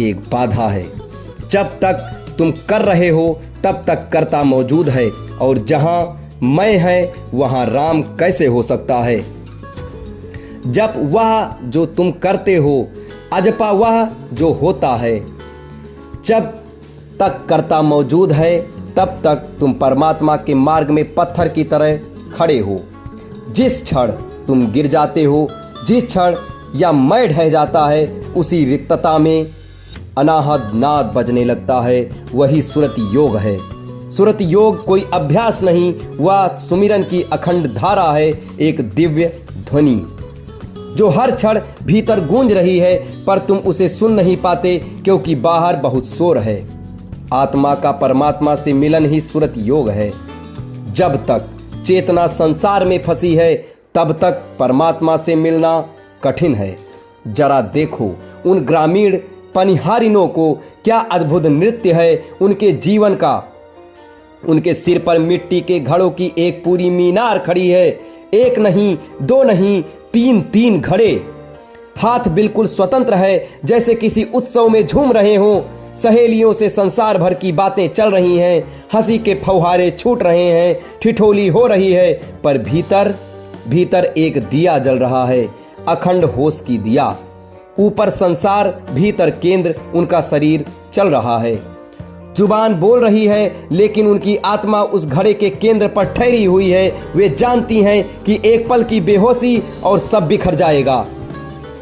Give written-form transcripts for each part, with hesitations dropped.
एक बाधा है। जब तक तुम कर रहे हो तब तक कर्ता मौजूद है, और जहां मैं है वहां राम कैसे हो सकता है। जब वह जो तुम करते हो अजपा वह जो होता है। जब तक कर्ता मौजूद है तब तक तुम परमात्मा के मार्ग में पत्थर की तरह खड़े हो। जिस क्षण तुम गिर जाते हो, जिस क्षण या मैं ढह जाता है, उसी रिक्तता में अनाहद नाद बजने लगता है। वही सुरति योग है। सुरति योग कोई अभ्यास नहीं, वह सुमिरन की अखंड धारा है, एक दिव्य ध्वनि जो हर क्षण भीतर गूंज रही है, पर तुम उसे सुन नहीं पाते क्योंकि बाहर बहुत शोर है। आत्मा का परमात्मा से मिलन ही सुरति योग है। जब तक चेतना संसार में फंसी है तब तक परमात्मा से मिलना कठिन है। जरा देखो उन ग्रामीण पनिहारिनों को, क्या अद्भुत नृत्य है उनके जीवन का। उनके सिर पर मिट्टी के घड़ों की एक पूरी मीनार खड़ी है। एक नहीं, दो नहीं, तीन तीन घड़े। हाथ बिल्कुल स्वतंत्र है, जैसे किसी उत्सव में झूम रहे हों। सहेलियों से संसार भर की बातें चल रही हैं, हंसी के फव्वारे छूट रहे हैं, ठिठोली हो रही है, पर भीतर भीतर एक दिया जल रहा है, अखंड होश की दिया। ऊपर संसार, भीतर केंद्र, उनका शरीर चल रहा है। जुबान बोल रही है, लेकिन उनकी आत्मा उस घड़े के केंद्र पर ठहरी हुई है। वे जानती हैं कि एक पल की बेहोशी और सब बिखर जाएगा।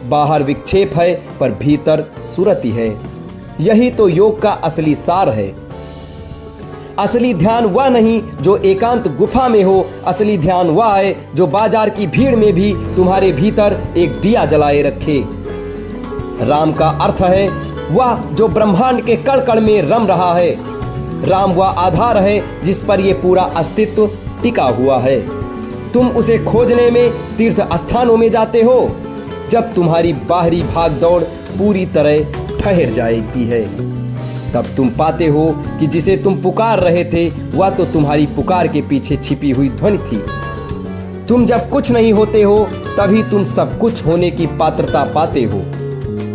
बाहर विक्षेप है, पर भीतर सुरति है। यही तो योग का असली सार है। असली ध्यान वह नहीं जो एकांत गुफा में हो, असली ध्यान वह है जो बाजार की भीड़ में भी तुम्हारे भीतर एक दिया जलाए रखे। राम का अर्थ है वह जो ब्रह्मांड के कण कण में रम रहा है। राम वह आधार है जिस पर यह पूरा अस्तित्व टिका हुआ है। तुम उसे खोजने में तीर्थ स्थानों में जाते हो। जब तुम्हारी बाहरी भाग दौड़ पूरी तरह ठहर जाती है, तब तुम पाते हो कि जिसे तुम पुकार रहे थे वह तो तुम्हारी पुकार के पीछे छिपी हुई ध्वनि थी। तुम जब कुछ नहीं होते हो तभी तुम सब कुछ होने की पात्रता पाते हो।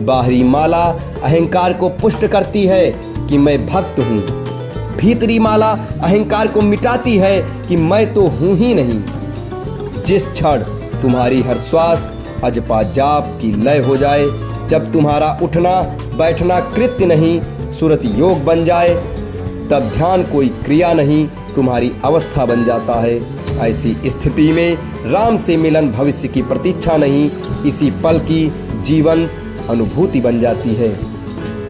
बाहरी माला अहंकार को पुष्ट करती है कि मैं भक्त हूँ। भीतरी माला अहंकार को मिटाती है कि मैं तो हूँ ही नहीं। जिस क्षण तुम्हारी हर श्वास अजपा जाप की लय हो जाए, जब तुम्हारा उठना बैठना कृत्य नहीं सुरति योग बन जाए, तब ध्यान कोई क्रिया नहीं तुम्हारी अवस्था बन जाता है। ऐसी स्थिति में राम से मिलन भविष्य की प्रतीक्षा नहीं, इसी पल की जीवन अनुभूति बन जाती है।